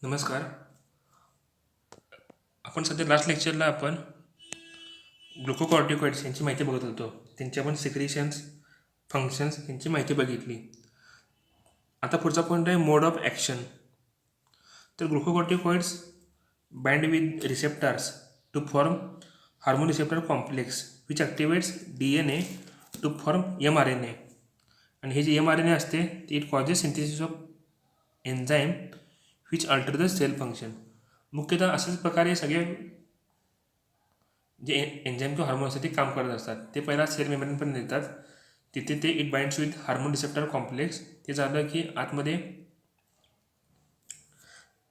नमस्कार. आपण सध्या लास्ट लेक्चरला आपण ग्लुकोकॉर्टिकॉइड्स यांची माहिती बघत होतो. त्यांची आपण सिक्रिशन्स, फंक्शन्स यांची माहिती बघितली. आता पुढचा पॉईंट आहे मोड ऑफ ॲक्शन. तर glucocorticoids bind with receptors to form hormone receptor complex which activates DNA to form mRNA. आणि हे जे mRNA असते ते it causes synthesis of enzyme which alter the cell function. मुख्यतः अशाच प्रकारे सगळे जे एन्झाईम किंवा हार्मोन असतात ते काम करत असतात. ते पहिला सेल मेम्ब्रेनपर्यंत येतात. तिथे ते it binds with hormone receptor complex. ते झालं की आतमध्ये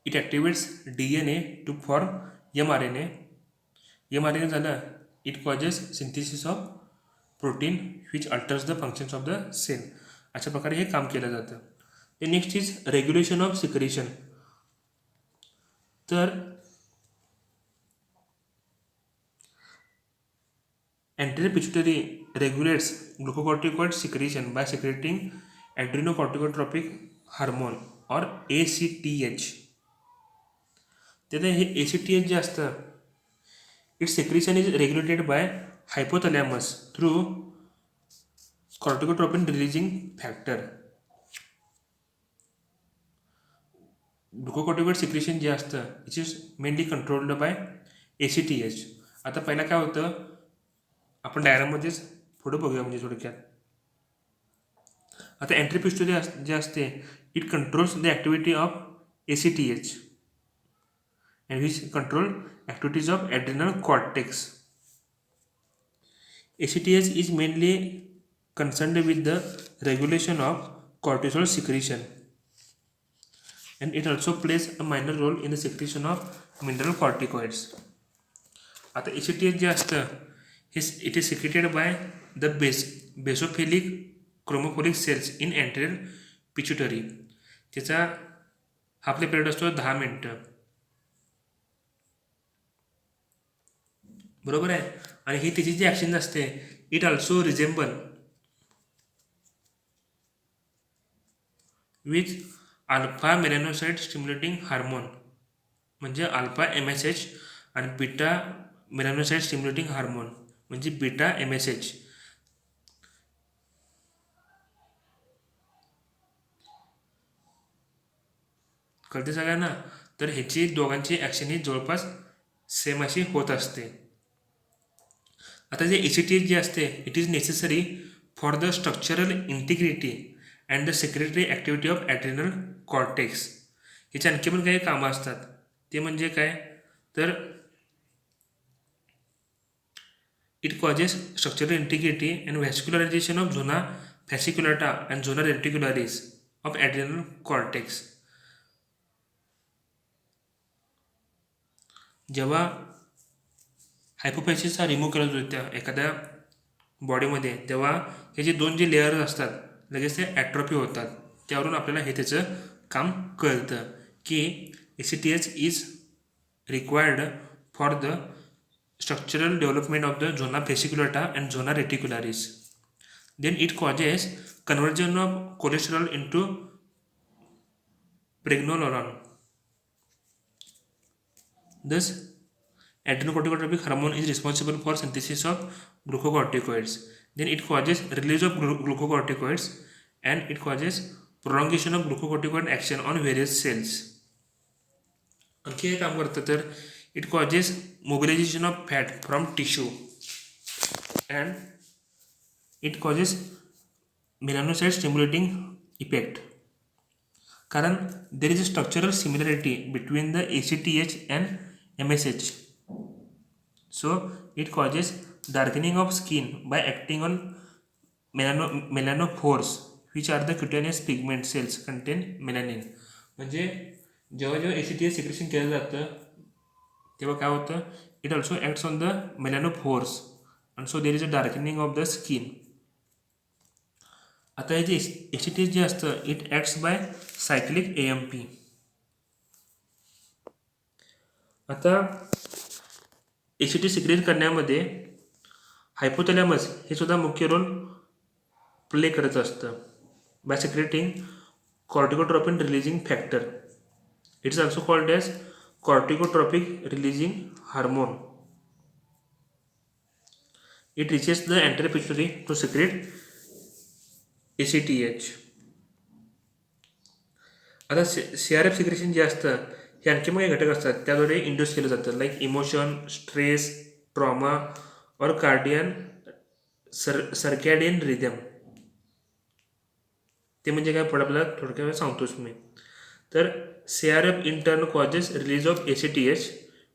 it activates DNA to form mRNA. mRNA झालं it causes synthesis of protein which alters the functions of the cell. अशा प्रकारे हे काम केलं जातं. ते next is regulation of secretion. तर anterior pituitary regulates glucocorticoid secretion by secreting adrenocorticotropic hormone or ACTH. त्यात हे ACTH जे असतं its secretion is regulated by hypothalamus through corticotropin releasing factor. Glucocorticoid secretion जे असतं it is mainly controlled by ACTH. आता पहिला काय होतं आपण डायग्राममध्येच पुढे बघूया म्हणजे थोडक्यात. आता एंट्री पिस्टोरी जे असते it controls the activity of ACTH and which control activities of adrenal cortex. ACTH is mainly concerned with the regulation of cortisol secretion and it also plays a minor role in the secretion of mineral corticoids. आता ACTH जे असतं it is secreted by the basophilic chromophoric cells in anterior pituitary. त्याचा हाफलाईफ period असतो 10 मिनिटं. बरोबर आहे. आणि ही त्याची जी ॲक्शन असते it also resemble with alpha melanocyte stimulating hormone म्हणजे अल्फा MSH आणि बीटा मेलॅनोसाइट स्टिम्युलेटिंग हार्मोन म्हणजे बीटा MSH. कळते सगळ्यांना. तर ह्याची दोघांची ॲक्शन ही जवळपास सेम अशी होत असते. आता जे ACTH जे असते it is necessary for the structural integrity and the secretory activity of adrenal cortex. ह्याची आणखी पण काही कामं असतात. ते म्हणजे काय तर it causes structural integrity and vascularization of zona fasciculata and zona reticularis of adrenal cortex. जेव्हा हायपोफायसिसचा रिमूव्ह केला जातो एखाद्या बॉडीमध्ये तेव्हा हे जे दोन जे लेअर्स असतात लगेच ते ॲट्रोफी होतात. त्यावरून आपल्याला हे त्याचं काम कळतं की ACTH is required for the structural development of the zona fasciculata and zona reticularis. Then it causes conversion of cholesterol into pregnenolone. Thus, adrenocorticotropic hormone is responsible for synthesis of glucocorticoids. Then it causes release of glucocorticoids and it causes prolongation of glucocorticoid action on various cells. आणखी हे काम करतं तर it causes mobilization of fat from tissue and it causes melanocyte stimulating effect. कारण there is a structural similarity between the ACTH and MSH. So it causes darkening of skin by acting on melanophores which are the cutaneous pigment cells contain melanin. म्हणजे जेव्हा ACTH secretion केलं जातं तेव्हा काय होतं it also acts on the melanophores and so there is a darkening of the skin. आता हे जे ACTH जे असतं it acts by cyclic AMP. आता ACTH सिक्रेट करण्यामध्ये हायपोथॅलॅमस हे सुद्धा मुख्य रोल प्ले करत असतं by secreting corticotropin releasing factor it is also called as corticotropic releasing hormone. It reaches the anterior pituitary to secrete ACTH. आता CRF secretion जे असतं हे आणखी मग घटक असतात त्याद्वारे इंड्यूस केलं जातं, लाईक इमोशन, स्ट्रेस, ट्रॉमा और कार्डियन सर्कॅडियन रिदम. ते म्हणजे काय पुढे आपल्याला थोडक्यात सांगतोच मी. तर CRF in turn causes release of ACTH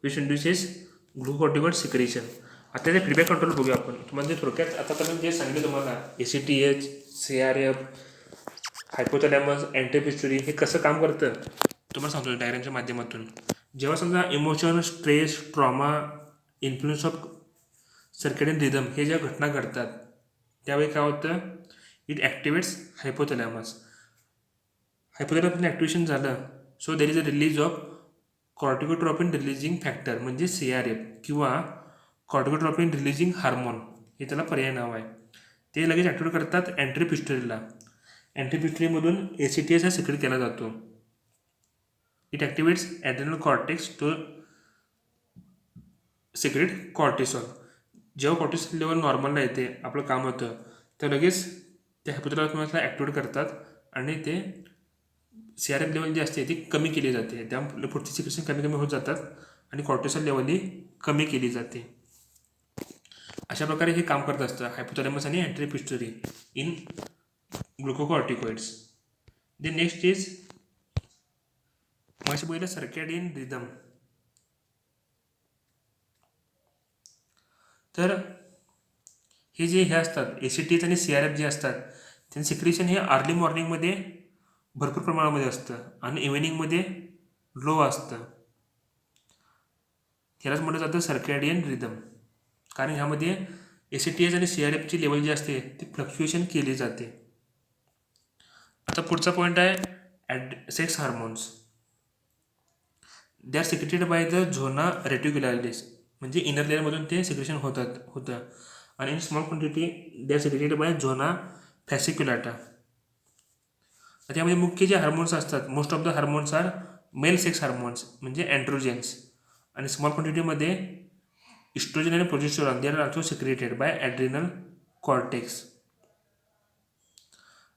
which induces glucocorticoid secretion. आता ते फीडबॅक कंट्रोल बघूया आपण. म्हणजे थोडक्यात आता मी जे सांगितलं तुम्हाला ACTH, CRF, हायपोथॅलॅमस, अँटीपिट्युटरी हे कसं काम करतं तुम्हाला सांगतो डायग्रामच्या माध्यमातून. जेव्हा समजा emotion, stress, trauma, influence of circadian rhythm हे ज्या घटना घडतात त्यावेळी काय होतं, it activates hypothalamus. Hypothalamus activation झालं so there is a release of corticotropin releasing factor म्हणजे CRF किंवा कॉर्टिकोट्रॉपिन रिलीजिंग हार्मोन हे त्याला पर्याय नाव आहे. ते लगेच ॲक्टिवेट करतात अँटीपिट्युटरीला. अँटीपिट्युटरीमधून ACTH हा सिक्रेट केला जातो. It activates adrenal cortex to secrete cortisol. जेव्हा कॉर्टिसॉल लेवल नॉर्मलला येते आपलं काम होतं तर लगेच ते हायपोथॅलॅमसला ॲक्टिवेट करतात आणि ते CRF लेवल जी असते ती कमी केली जाते. त्यामुळे पुढची सिक्रेशन कमी कमी होत जातात आणि कॉर्टिसॉल लेवलही कमी केली जाते. अशा प्रकारे हे काम करत असतं हायपोथॅलॅमस आणि अँटीपिट्युटरी इन ग्लुकोकॉर्टिकॉइड्स. द नेक्स्ट इज मग पहिलं सर्कॅडियन रिदम. तर हे जे हे असतात ACTH आणि CRF जे असतात त्यांचं सिक्रेशन हे अर्ली मॉर्निंगमध्ये भरपूर प्रमाणामध्ये असतं आणि इव्हिनिंगमध्ये लो असतं. ह्यालाच म्हटलं जातं सर्कॅडियन रिदम, कारण ह्यामध्ये ACTH आणि CRFची लेवल जी असते ती फ्लक्च्युएशन केली जाते. आता पुढचा पॉईंट आहे sex hormones. They are secreted by the zona reticularis म्हणजे इनर लेअरमधून ते सिक्रेशन होतं आणि in small quantity they are secreted by zona fasciculata. त्यामध्ये मुख्य जे हार्मोन्स असतात most of the hormones are male sex hormones म्हणजे अँड्रोजेन्स आणि स्मॉल क्वांटिटीमध्ये इस्ट्रोजन आणि progesterone they are also secreted by adrenal cortex.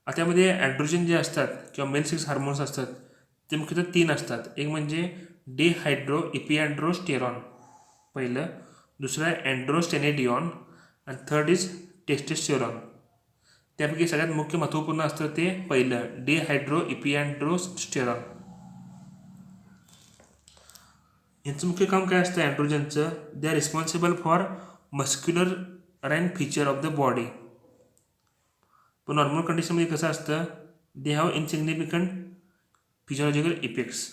आता त्यामध्ये अँड्रोजन जे असतात किंवा मेल सेक्स हार्मोन्स असतात ते मुख्यतः 3 असतात. एक म्हणजे इपिअँड्रोस्टेरॉन पहिलं, दुसरं आहे अँड्रोस्टेनेडिऑन आणि थर्ड इज टेस्टोस्टेरॉन. त्यापैकी सगळ्यात मुख्य महत्त्वपूर्ण असतं ते पहिलं इपिअँड्रोस्टेरॉन. यांचं मुख्य काम काय असतं अँड्रोजनचं, they are responsible for muscular राईन फीचर ऑफ द बॉडी. पण नॉर्मल कंडिशनमध्ये कसं असतं, they have insignificant physiological effects,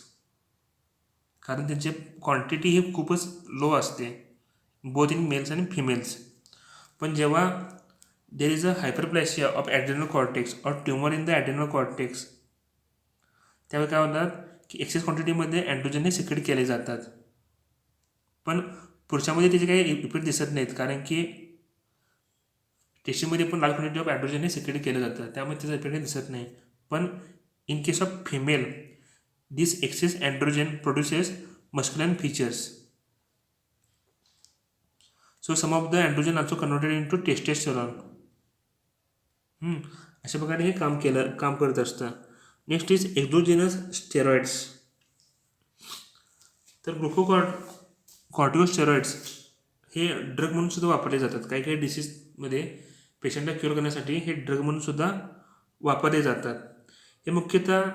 कारण त्यांची क्वांटिटी ही खूपच लो असते बोथ इन मेल्स आणि फिमेल्स. पण जेव्हा there is a hyperplasia of adrenal cortex और tumour in the adrenal cortex त्यावेळी काय होतात की एक्सेस क्वांटिटीमध्ये अँड्रोजन हे सिक्रेट केले जातात. पण पुरुषामध्ये त्याचे काही इफेक्ट दिसत नाहीत कारण की टेस्टिंगमध्ये पण लार्ज क्वांटिटी ऑफ ॲड्रोजन हे सिक्रेट केलं जातं त्यामुळे त्याचा इफेक्ट दिसत नाही. पण in case of female this excess androgen produces muscular features. So some of the androgen also converted into testosterone. अशा प्रकारे हे काम करत असतं. Next is exogenous steroids. तर कॉर्टिकोस्टेरॉइड्स हे ड्रग म्हणून सुद्धा वापरले जातात. काही काही डिसीजमध्ये पेशंटला क्युअर करण्यासाठी हे ड्रग म्हणून सुद्धा वापरले जातात. हे मुख्यतः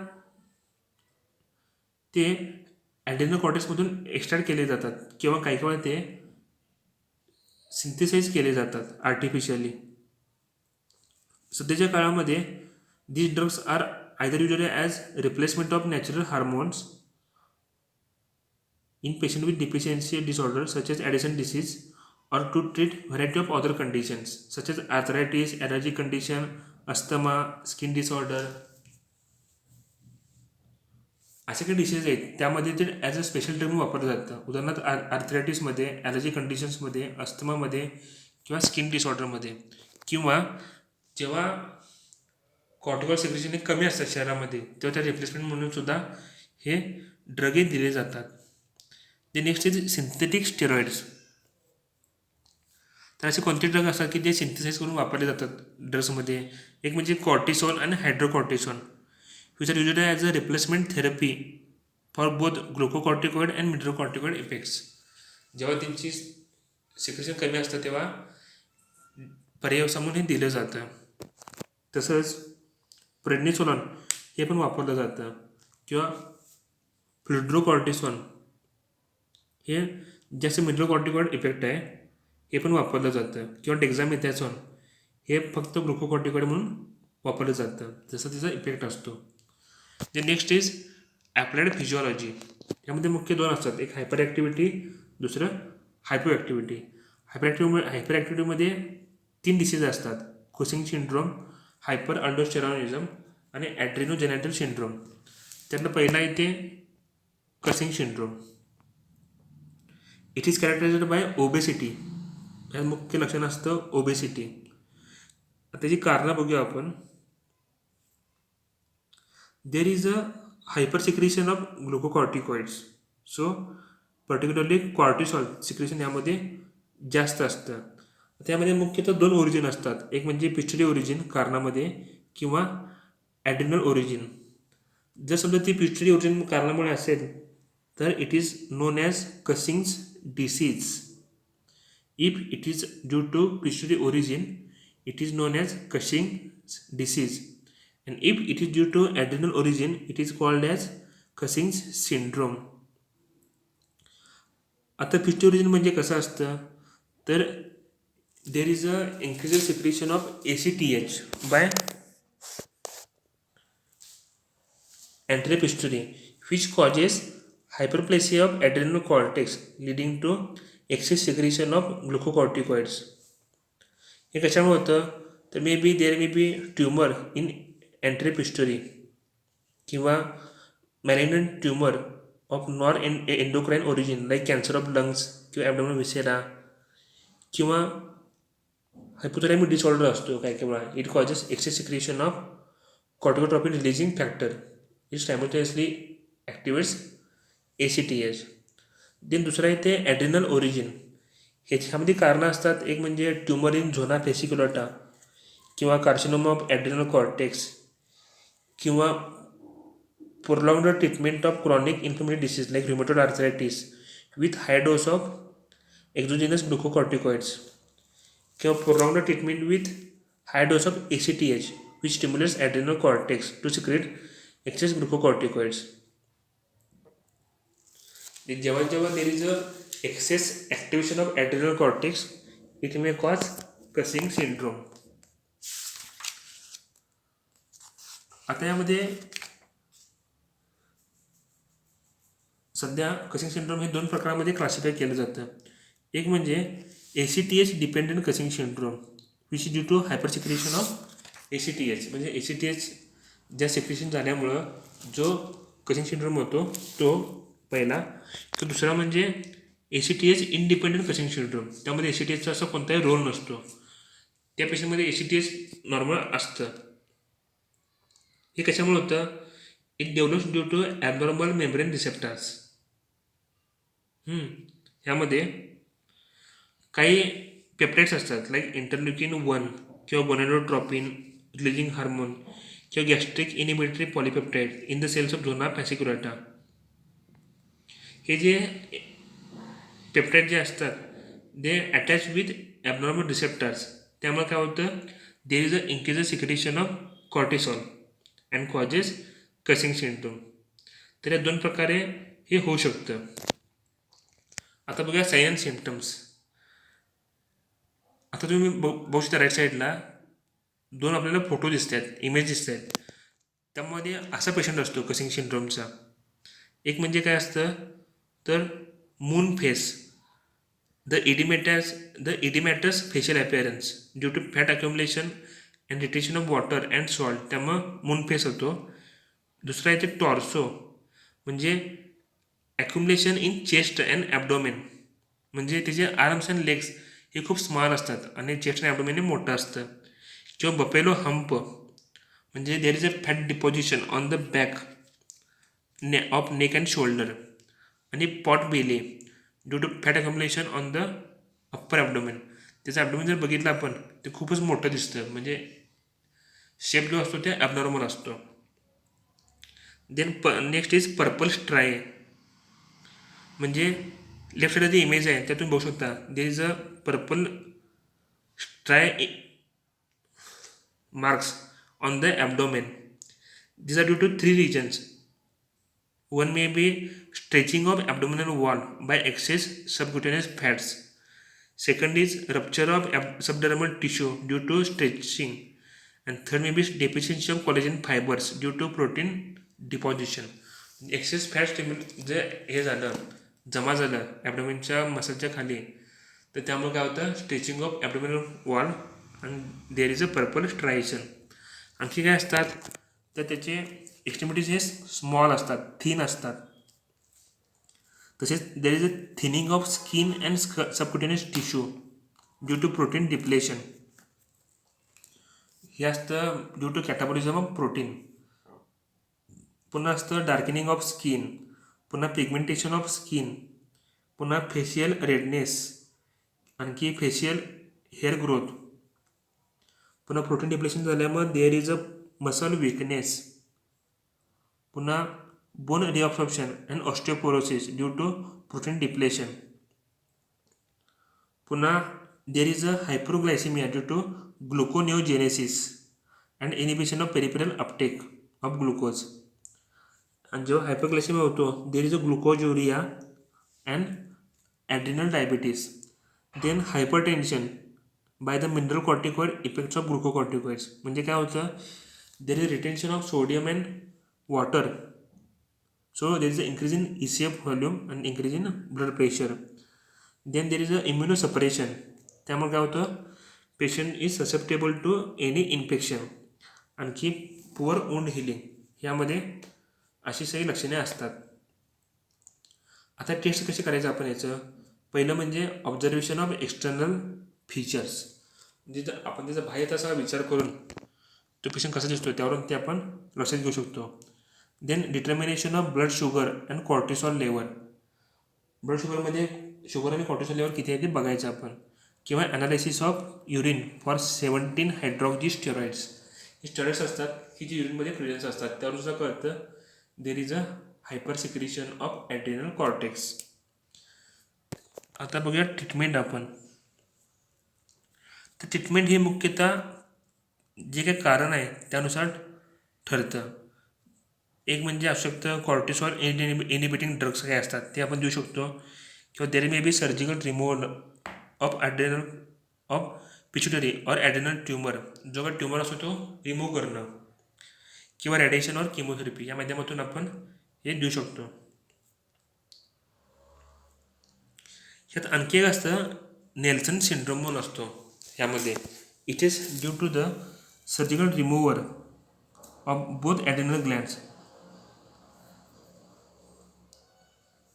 ते ॲड्रेनल कॉर्टेक्समधून एक्स्ट्रॅक्ट केले जातात किंवा काही वेळा ते सिंथेसाइज केले जातात आर्टिफिशियली. सध्याच्या काळामध्ये these drugs are either usually as replacement of natural hormones in patients with deficiency disorders such as Addison disease or to treat variety of other conditions such as arthritis, allergy condition, asthma, skin disorder. असे काही disease आहेत त्यामध्ये ते as a special drug वापरलं जातं. उदाहरणार्थ आर्थरायटिसमध्ये, allergy कंडिशन्समध्ये, अस्थमामध्ये किंवा skin डिसऑर्डरमध्ये, किंवा जेव्हा कॉर्टिकॉल सिक्रेशन हे कमी असतात शरीरामध्ये तेव्हा त्या रिप्लेसमेंट म्हणून सुद्धा हे ड्रगे दिले जातात. जे नेक्स्ट इज सिंथेटिक स्टेरॉइड्स. तर असे कोणते ड्रग असतात की जे सिंथेसाइज करून वापरले जातात ड्रग्समध्ये? एक म्हणजे कॉर्टिसोन आणि hydrocortisone, which are used as a replacement therapy for both glucocorticoid and mineralocorticoid effects. जेव्हा त्यांची सिक्रेशन कमी असतं तेव्हा पर्याय म्हणून हे दिलं जातं. तसंच प्रेडनिसोलॉन हे पण वापरलं जातं, किंवा फ्लुड्रोकॉर्टिसोन हे जास्त मिनरलकॉर्टिकॉइड इफेक्ट आहे, हे पण वापरलं जातं, किंवा डेक्झामेथॅसोन हे फक्त ग्लुकोकॉर्टिकॉइड म्हणून वापरलं जातं, जसं त्याचा इफेक्ट असतो. जे नेक्स्ट इज ॲप्लाइड फिजिओलॉजी. यामध्ये मुख्य दोन असतात, एक हायपर ॲक्टिव्हिटी, दुसरं हायपर ॲक्टिव्हिटी. हायपर ॲक्टिव्हिटीमध्ये 3 डिसीज असतात, कुसिंग सिंड्रोम, हायपर अल्डोस्टेरॉनिझम आणि ॲड्रेनोजेनेटल सिंड्रोम. त्यातलं पहिला येते Cushing syndrome. It is characterised by obesity. यात मुख्य लक्षण असतं ओबेसिटी. त्याची कारणं बघूया आपण. There is a hyper secretion of glucocorticoids, so particularly cortisol secretion यामध्ये जास्त असतं. त्यामध्ये मुख्यतः 2 ओरिजिन असतात, एक म्हणजे पिच्युटरी ओरिजिन कारणामध्ये, किंवा ॲड्रिनल ओरिजिन. जर समजा ती पिच्युटरी ओरिजिन कारणामुळे असेल तर it is known as Cushing's disease. If it is due to pituitary origin it is known as Cushing's disease, and if it is due to adrenal origin it is called as Cushing's syndrome. आता pituitary origin म्हणजे कसं असतं, तर there is a increase secretion of ACTH by anterior pituitary which causes hyperplasia of adrenal cortex leading to excess secretion of glucocorticoids. हे कशामुळे होतं, तर देर may B tumour in anterior pituitary, किंवा malignant tumour of non endocrine origin like cancer of lungs किंवा abdominal viscera, किंवा hypothalamic disorder असतो काय केवळ. It causes excess secretion of corticotropin releasing factor. It simultaneously activates ACTH. Then दुसरा येते adrenal origin. ह्याच्यामध्ये कारणं असतात, एक म्हणजे ट्युमर इन झोना फेसिक्युलाटा, किंवा कार्सिनोमा ऑफ ॲड्रिनल कॉर्टेक्स, किंवा prolonged treatment of chronic inflammatory disease like rheumatoid arthritis with high dose of exogenous glucocorticoids, किंवा prolonged treatment with high dose of ACTH which stimulates adrenal cortex to secrete excess glucocorticoids. जेव्हा there is a excess activation of adrenal cortex it may cause Cushing syndrome. आता यामध्ये सध्या causing syndrome हे 2 प्रकारामध्ये classify केलं जातं. एक म्हणजे ACTH dependent Cushing syndrome which due to hyper secretion of ACTH, म्हणजे ACTH ज्या सिक्रेशन झाल्यामुळं जो कसिंग सिंड्रोम होतो तो पहिला. तो दुसरा म्हणजे ACTH इंडिपेंडंट कसिंग सिंड्रोम, त्यामध्ये ACTHचा असा कोणताही रोल नसतो, त्या पेशंटमध्ये ACTH नॉर्मल असतं. हे कशामुळे होतं, it develops due to abnormal membrane receptors. ह्यामध्ये काही पेप्टाइड्स असतात लाईक इंटरल्युकिन 1 किंवा गोनेडोट्रोपिन रिलीजिंग हार्मोन, किंवा gastric inhibitory polypeptide in the cells of zona fasciculata. हे जे पेप्टाइड जे असतात they attach with abnormal receptors, त्यामुळे काय होतं, there is a increase secretion of cortisol and causes Cushing syndrome. तर या 2 प्रकारे हे होऊ शकतं. आता बघूया साइन अँड सिम्पटम्स. आता तुम्ही बघू शकता राईट साईडला 2 आपल्याला फोटो दिसत आहेत, इमेज दिसत आहेत. त्यामध्ये असा पेशंट असतो कसिंग सिंड्रोमचा. एक म्हणजे काय असतं, तर moon face, the oedematous facial appearance due to fat accumulation and retention of water and salt, त्यामुळं मून फेस होतो. दुसरा येते टॉर्सो, म्हणजे accumulation in chest and abdomen, म्हणजे त्याचे आर्म्स अँड लेग्स हे खूप स्मॉल असतात आणि चेस्ट अँड ॲबडोमेन हे मोठं असतं. किंवा बफेलो हंप, म्हणजे there is a fat deposition on the back of neck and shoulder आणि pot belly due to fat accumulation on the upper abdomen. त्याचं ॲबडोमेन जर बघितलं आपण ते खूपच मोठं दिसतं, म्हणजे शेप जो असतो ते ॲबनॉर्मल असतो. Then next is purple striae, म्हणजे लेफ्ट साईडला जी इमेज आहे त्यातून बघू शकता there is a purple striae marks on the abdomen. These are due to three reasons. One may be stretching of abdominal wall by excess subcutaneous fats. Second is rupture of subdermal tissue due to stretching. And third may be deficiency of collagen fibers due to protein deposition. Excess fats जे हे झालं जमा झालं ॲबडोमेनच्या मसलच्या खाली, तर त्यामुळे काय होतं स्ट्रेचिंग ऑफ ॲबडोमिनल वॉल आणि देर इज अ पर्पल स्ट्रायशन. आणखी काय असतात तर त्याचे एक्स्ट्रीमिटीज हे स्मॉल असतात, थिन असतात. तसेच there is a thinning of skin and subcutaneous tissue due to protein depletion. हे असतं due to catabolism of protein. पुन्हा असतं डार्कनिंग ऑफ स्किन, पुन्हा पिगमेंटेशन ऑफ स्किन, पुन्हा फेशियल रेडनेस, आणखी फेशियल हेअर ग्रोथ, पुन्हा प्रोटीन डिप्लेशन झाल्यामुळे there is a muscle weakness, पुन्हा bone reabsorption and osteoporosis due to protein depletion, पुन्हा there is a hyperglycaemia due to gluconeogenesis and inhibition of peripheral Uptake of glucose. आणि जेव्हा hyperglycaemia होतो there is a glucosuria and adrenal diabetes. Then hypertension by the mineralocorticoid effects of glucocorticoids, म्हणजे काय होतं there is retention of sodium and water, so there is a increase in ECF volume and increase in blood pressure. Then there is a immunosuppression, त्यामुळे काय होतं patient is susceptible to any infection. आणखी poor wound healing, यामध्ये अशी सगळी लक्षणे असतात. आता टेस्ट कशी करायचं आपण याचं, पहिलं म्हणजे ऑब्झर्वेशन ऑफ एक्सटर्नल फीचर्स, म्हणजे जर आपण त्याचा बाह्य असा विचार करून तो पेशंट कसा दिसतो त्यावरून ते आपण लक्षात घेऊ शकतो. Then determination of blood sugar and cortisol level, blood शुगरमध्ये शुगर आणि कॉर्टिसॉल लेवल किती आहे ते बघायचं आपण. किंवा analysis of urine for 17 hydroxy steroids. हे स्टेरॉइड्स असतात की जे युरिनमध्ये प्रेझेन्स असतात, त्यावरून सुद्धा कळतं there is a hypersecretion of adrenal cortex. आता बघूया ट्रीटमेंट आपण. तर ट्रीटमेंट हे मुख्यतः जे काही कारण आहे त्यानुसार ठरतं. एक म्हणजे आवश्यक कॉर्टिसॉल इनिबिटिंग ड्रग्स काही असतात ते आपण देऊ शकतो, किंवा there may be surgical removal of adrenal of pituitary or adrenal tumour, जो काही ट्यूमर असतो तो रिमूव्ह करणं, किंवा रेडिएशन ऑर किमोथेरपी या माध्यमातून आपण हे देऊ शकतो. ह्यात आणखी एक असतं नेल्सन सिंड्रोम म्हणून असतो. यामध्ये it is due to the surgical remover of both adrenal glands.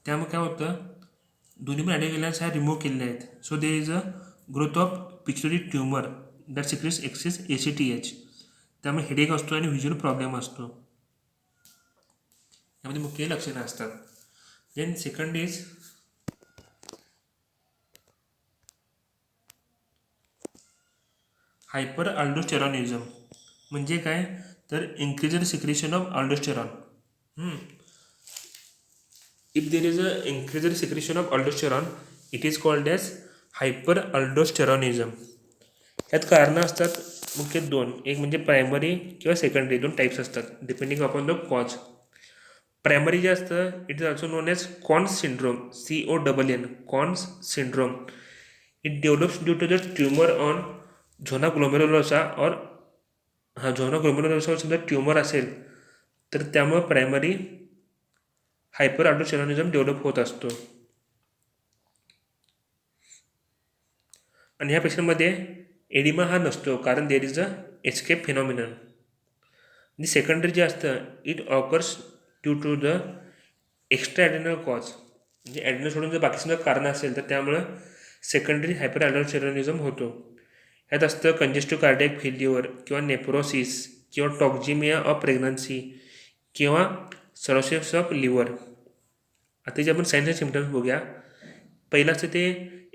त्यामुळे काय होतं दोन्ही पण ॲड्रेनल ग्लँड्स ह्या रिमूव्ह केलेल्या आहेत. So there is a growth of pituitary tumour that secretes excess ACTH. त्यामुळे हेडेक असतो आणि व्हिज्युअल प्रॉब्लेम असतो. यामध्ये मुख्य लक्षणं असतात. Then second is hyperaldosteronism, म्हणजे काय तर increased secretion of aldosterone. If there is a increased secretion of aldosterone it is called as hyperaldosteronism. ह्यात कारणं असतात मुख्य दोन, एक म्हणजे प्रायमरी किंवा सेकंडरी, दोन टाईप्स असतात depending upon the cause. Primary जे असतं it is also known as Conn's syndrome, CONN, Conn's syndrome. It develops due to the tumour on zona glomerulosa और झोना ग्लोमेरुलोसावर सुद्धा ट्यूमर असेल तर त्यामुळे प्रायमरी हायपर अल्डोस्टेरॉनिझम डेव्हलप होत असतो. आणि ह्या पेशंटमध्ये एडिमा हा नसतो, कारण there is a escape phenomenon. आणि सेकंडरी जे असतं it occurs due to the extra adrenal cause, म्हणजे ॲड्रेनल सोडून जर बाकी सुद्धा कारण असेल तर त्यामुळं सेकंडरी हायपर अल्डोस्टेरॉनिझम होतो. ह्यात असतं कंजेस्टिव्ह कार्डियक फेल्युअर किंवा नेप्रोसिस किंवा टॉक्झिमिया ऑफ प्रेग्नन्सी किंवा सर्रोसिस ऑफ लिव्हर. आता जे आपण साईन्स अँड सिम्टम्स बघूया. पहिलं असतं ते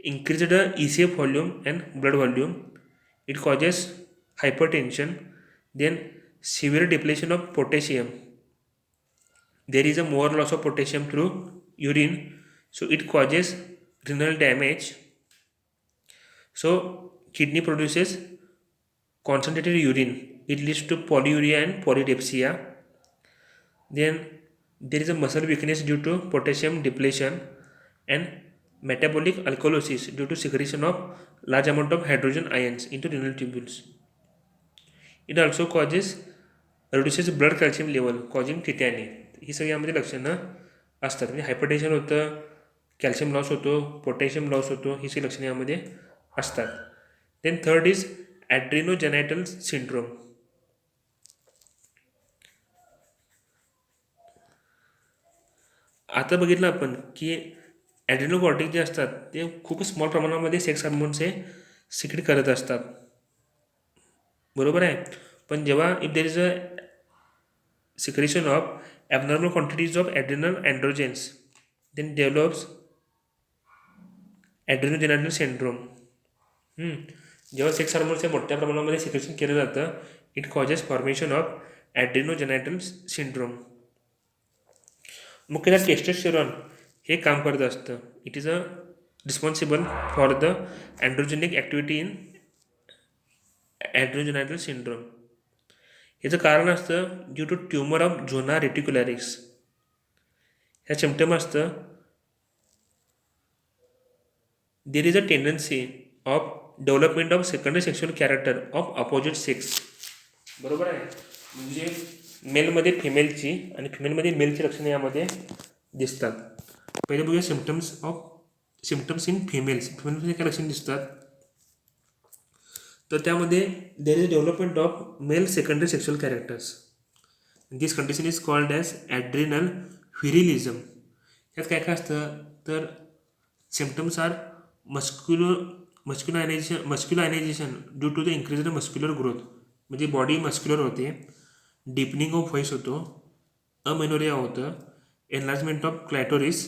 increased ECF volume and blood volume. It causes hypertension. Then severe depletion of potassium. There is a more loss of potassium through urine, so it causes renal damage. So kidney produces concentrated urine. It leads to polyuria and polydipsia. Then there is a muscle weakness due to potassium depletion and metabolic alkalosis due to secretion of large amount of hydrogen ions into renal tubules. It also reduces blood calcium level causing tetany. ही सगळी यामध्ये लक्षणं असतात. म्हणजे hypertension होतं, calcium loss होतो, potassium loss होतो, ही सगळी लक्षणं यामध्ये असतात. Then third is adrenogenital syndrome. आता बघितलं आपण की ॲड्रिनल कॉर्टेक्स जे असतात ते खूप स्मॉल प्रमाणामध्ये सेक्स हार्मोन्स हे सिक्रेट करत असतात, बरोबर आहे. पण जेव्हा if there is a secretion of abnormal quantities of adrenal androgens, then develops adrenogenital syndrome. जेव्हा सेक्स हार्मोन्सच्या मोठ्या प्रमाणामध्ये सिक्रेशन केलं जातं, it causes formation of adrenogenital syndrome. मुख्यतः टेस्टोस्टेरॉन हे काम करत असतं. It is a responsible for the androgenic activity in adrenogenital syndrome. याचं कारण असतं due to tumour of zona reticularis. ह्या सिम्पटम असतं there is a tendency of development of secondary sexual character of opposite sex, बरोबर आहे. म्हणजे मेलमध्ये फिमेलची आणि फिमेलमध्ये मेलची लक्षणे यामध्ये दिसतात. पहिले बघूया सिम्पटम्स इन फिमेल्स. फिमेलमध्ये काय लक्षणे दिसतात, तर त्यामध्ये there is development of male secondary sexual characters. This condition is called as adrenal virilism. यात काय काय असतं, तर symptoms are masculinisation due to the increase muscular growth, म्हणजे बॉडी मस्क्युलर होते, डीपनिंग ऑफ व्हॉइस होतो, अमेनोरिया होतं, एनलार्जमेंट ऑफ क्लॅटोरिस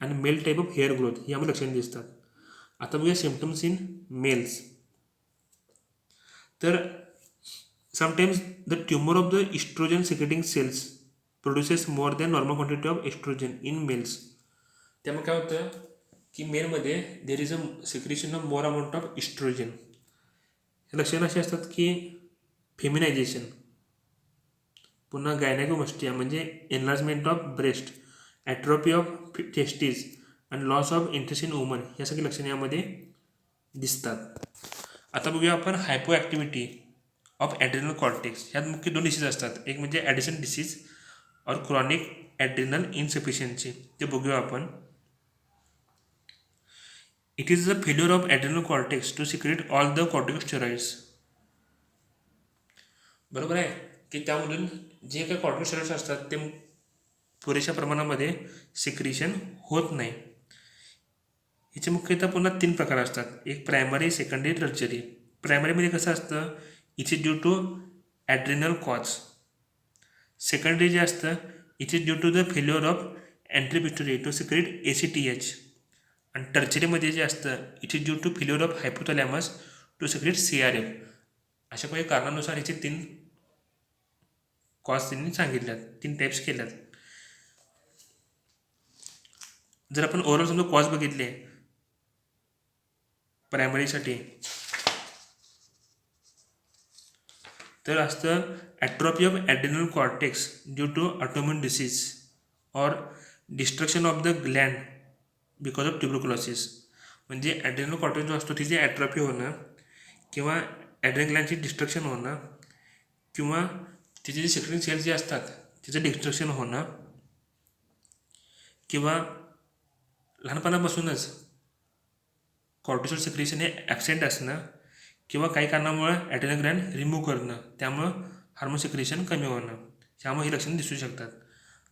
आणि male type of hair growth, ही आम्हाला लक्षणे दिसतात. आता बघूया सिम्पटम्स इन मेल्स. तर sometimes the tumour of the oestrogen secreting cells produces more than normal quantity of oestrogen in males. त्यामुळे काय होतं की मेलमध्ये there is a secretion of more amount of oestrogen. हे लक्षणं अशी असतात की फेमिनायझेशन, पुन्हा गायनॅकोमॅस्टिया म्हणजे enlargement of breast, atrophy of testes आणि loss of interest in woman, या सगळी लक्षणे यामध्ये दिसतात. आता बघूया आपण hypoactivity of adrenal cortex. ह्यात मुख्य 2 डिसीज असतात. एक म्हणजे ॲडिसन डिसीज और क्रॉनिक ॲड्रिनल इन्सफिशियन्सी. ते बघूया आपण. It is the failure of adrenal cortex to secrete all the corticosteroids, बरोबर आहे. की त्यामधून जे काही कॉर्टिकोस्टेरॉइड्स असतात ते पुरेशा प्रमाणामध्ये सिक्रेशन होत नाही. याचे मुख्यतः पुन्हा 3 प्रकार असतात. एक प्रायमरी, सेकंडरी, टर्चरी. प्रायमरीमध्ये कसं असतं, it is due to adrenal cause. Secondary जे असतं, it is due to the failure of anterior pituitary to secrete ACTH. आणि टर्चरीमध्ये जे असतं, it is due to failure of hypothalamus to secrete CRF. अशा काही कारणानुसार याचे 3 कॉज त्यांनी सांगितल्यात, 3 टाईप्स केल्यात. जर आपण ओव्हरऑल समजा कॉज बघितले प्रायमरीसाठी, तर असतं atrophy of adrenal cortex due to autoimmune disease और destruction of the gland because of tuberculosis. म्हणजे ॲड्रिनल कॉर्टेक्स जो असतो तिची ॲट्रोफी होणं, किंवा ॲड्रिनल ग्लँडची डिस्ट्रक्शन होणं, किंवा तिचे जे सिक्रेटिंग सेल्स जे असतात तिचं डिस्ट्रक्शन होणं, किंवा लहानपणापासूनच कॉर्टिसोल सिक्रेशन हे ॲबसेंट असणं, किंवा काही कारणामुळे ॲड्रिनल ग्लँड रिमूव्ह करणं, त्यामुळं हार्मोन सिक्रेशन कमी होणं, त्यामुळे ही लक्षणं दिसू शकतात.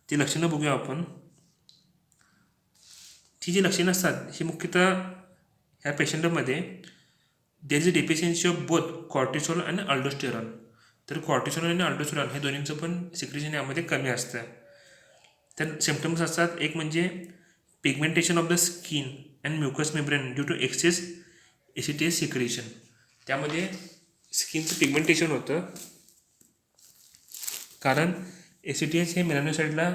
ती लक्षणं बघूया आपण. ती जी लक्षणं असतात ही मुख्यतः ह्या पेशंटमध्ये there is a deficiency of both cortisol आणि अल्डोस्टेरॉन. तर कॉर्टिसोल आणि अल्डोस्टेरॉन हे दोन्हींचं पण सिक्रेशन यामध्ये कमी असतं. तर सिम्पटम्स असतात, एक म्हणजे pigmentation of the skin and mucous membrane due to excess ACTH secretion. त्यामध्ये स्किनचं पिगमेंटेशन होतं कारण एसिटेज हे मेलानोसाईटला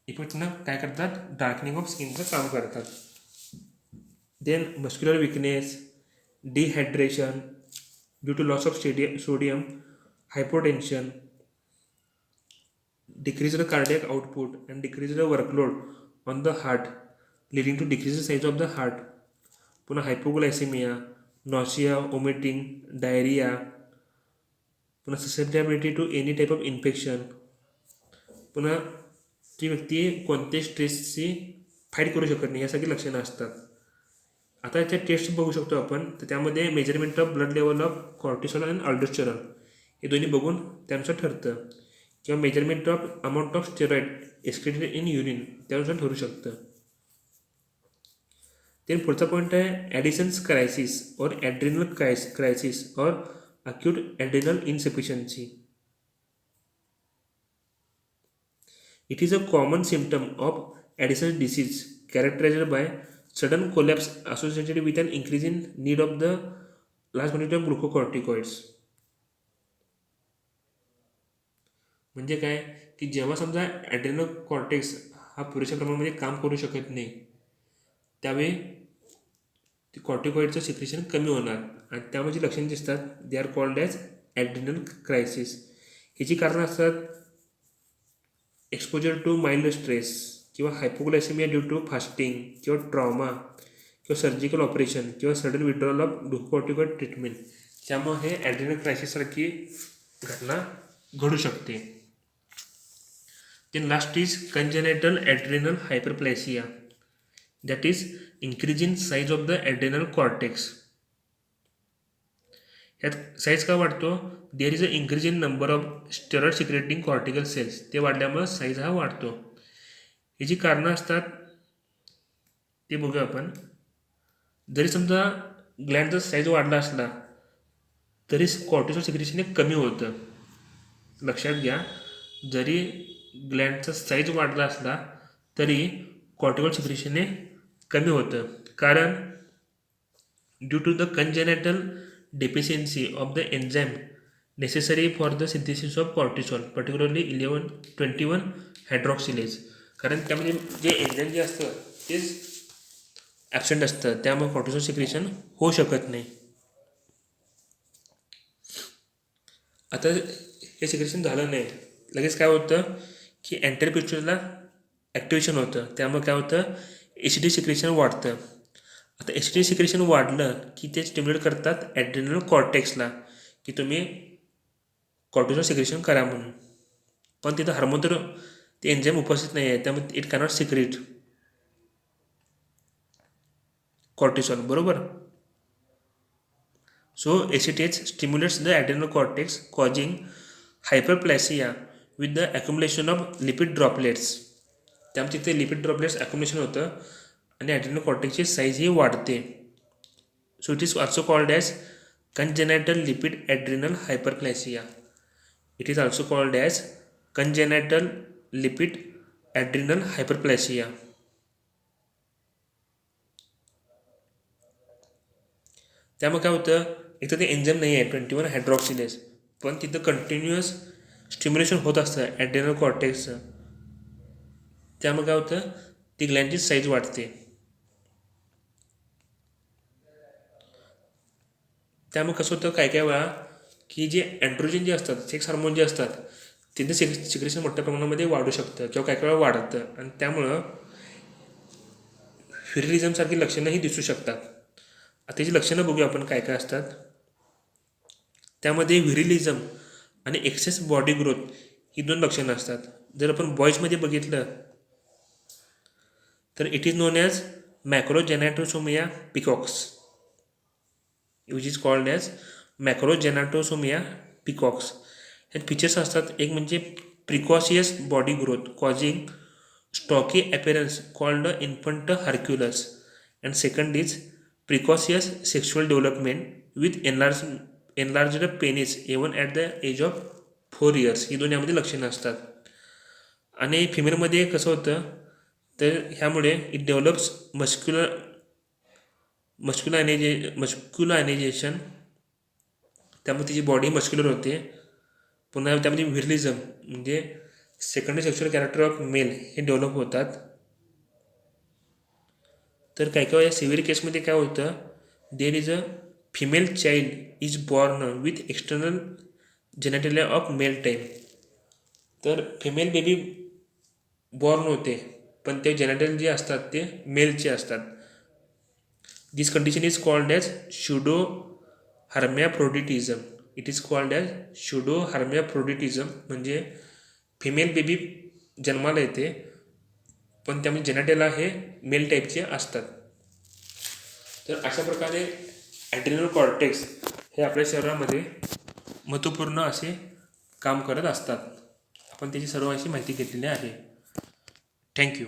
इफेक्टनं काय करतात, डार्कनिंग ऑफ स्किनचं काम करतात. Then muscular weakness, dehydration due to loss of sodium, hypotension, decreased cardiac output and decreased workload on the heart leading to decreased size of the heart. पुन्हा हायपोग्लायसेमिया, नॉसिया, वॉमिटिंग, डायरिया, पुन्हा susceptibility to any type of infection. पुन्हा ती व्यक्ती कोणत्याही स्ट्रेसची fight करू शकत नाही, यासारखी लक्षणं असतात. आता याच्या टेस्ट बघू शकतो आपण, तर त्यामध्ये measurement of blood level of cortisol and aldosterone हे दोन्ही बघून त्यानुसार ठरतं, किंवा measurement of amount of steroid excreted in urine त्यानुसार ठरू शकतं. देन पुढचा पॉईंट आहे ॲडिसन्स क्रायसिस और ॲड्रिनल क्रायसिस और acute adrenal insufficiency. It is a common symptom of Addison's disease characterized by sudden collapse associated with an increase in need of the large quantity of glucocorticoids. म्हणजे काय की जेव्हा समजा adrenal cortex हा पुरेशा प्रमाणामध्ये काम करू शकत नाही, त्यावेळी ते कॉर्टिकॉइडचं सिक्रेशन कमी होणार आणि त्यामुळे जी लक्षणे दिसतात they are called as adrenal crisis. ह्याची कारणं असतात एक्सपोजर टू माइल्ड स्ट्रेस, किंवा हायपोग्लायसेमिया ड्यू टू फास्टिंग, किंवा ट्रॉमा, किंवा सर्जिकल ऑपरेशन, किंवा sudden withdrawal of glucocorticoid treatment. त्यामुळे हे ॲड्रिनल क्रायसिससारखी घटना घडू शकते. Then last is congenital adrenal hyperplasia, that is increase in size of the adrenal cortex. ह्यात साईज का वाढतो, there is a increase in number of steroid secreting cortical cells, ते वाढल्यामुळे साईज हा वाढतो. ही जी कारणं असतात ते बघूया आपण. जरी समजा ग्लँडचा साईज वाढला असला तरी कॉर्टिसॉल सिक्रेशन हे कमी होतं. लक्षात घ्या, जरी ग्लँडचा साईज वाढला असला तरी कॉर्टिसॉल सिक्रेशन हे कमी होतं, कारण due to the congenital deficiency of the enzyme necessary for the synthesis of cortisol, particularly 11-21 hydroxylase. कारण त्यामध्ये जे एन्झाईम जे असतं तेच ॲबसेंट असतं, त्यामुळे कॉर्टिसॉल सिक्रेशन होऊ शकत नाही. आता हे सिक्रेशन झालं नाही, लगेच काय होतं की अँटेरियर पिट्युटरीला ॲक्टिवेशन होतं, त्यामुळे काय होतं एसिडी सिक्रेशन वाढतं. आता एसिडी सिक्रेशन वाढलं की ते स्टिम्युलेट करतात ॲड्रिनल कॉर्टेक्सला की तुम्ही कॉर्टिसॉल सिक्रेशन करा म्हणून. पण तिथं हार्मोन तर ते एन्झाईम उपस्थित नाही आहे, त्यामुळे इट कॅनॉट सिक्रेट कॉर्टिसॉल, बरोबर. So ACTH stimulates the adrenal cortex causing hyperplasia with the accumulation of lipid droplets. त्यामुळे तिथे लिपिड ड्रॉपलेट्स ॲक्युमुलेशन होतं आणि ॲड्रिनल कॉर्टेक्सची साईज ही वाढते. So it is also called as congenital lipid adrenal hyperplasia. It is also called as congenital lipid adrenal hyperplasia. त्यामुळे काय होतं, एक तर ते एन्झाईम नाही आहे 21 हायड्रॉक्सिलेज, पण तिथं कंटिन्युअस स्टिम्युलेशन होत असतं ॲड्रिनल कॉर्टेक्सचं, त्यामुळे काय होतं ती ग्लँडची साईज वाढते. त्यामुळे कसं होतं काय काय वेळा की जे अँड्रोजन जे असतात, सेक्स हार्मोन जे असतात, तिथे सिक्रेशन मोठ्या प्रमाणामध्ये वाढू शकतं किंवा काय काय वेळा वाढतं आणि त्यामुळं व्हिरिलिझमसारखी लक्षणंही दिसू शकतात. आता त्याची लक्षणं बघूया आपण काय काय असतात. त्यामध्ये व्हिरिलिझम आणि एक्सेस बॉडी ग्रोथ ही दोन लक्षणं असतात. जर आपण बॉईजमध्ये बघितलं तर it is known as macrogenitosomia praecox, which is called as macrogenitosomia praecox. ह्यात फीचर्स असतात, एक म्हणजे precocious body growth causing stocky appearance called infant Hercules, and second is precocious sexual development with enlarged penis even at the age of 4 years. ही दोन यामध्ये लक्षणं असतात. आणि फिमेलमध्ये कसं होतं तर ह्यामुळे इट डेव्हलप्स मस्क्युलायनायझेशन, त्यामुळे तिची बॉडी मस्क्युलर होते. पुन्हा त्यामध्ये व्हिरलिझम म्हणजे secondary sexual character of male हे डेव्हलप होतात. तर काही काही सिव्हिअर केसमध्ये काय होतं, there is a female child is born with external genitalia of male type. तर फिमेल बेबी बॉर्न होते पण ते जेनेटल जे असतात ते मेलचे असतात. This condition is called as pseudohermaphroditism. It is called as pseudohermaphroditism म्हणजे फिमेल बेबी जन्माला येते पण त्यामुळे जेनेटेला हे मेल टाईपचे असतात. तर अशा प्रकारे ॲड्रिनल कॉर्टेक्स हे आपल्या शरीरामध्ये महत्त्वपूर्ण असे काम करत असतात. आपण त्याची सर्व अशी माहिती घेतलेली आहे. थँक्यू.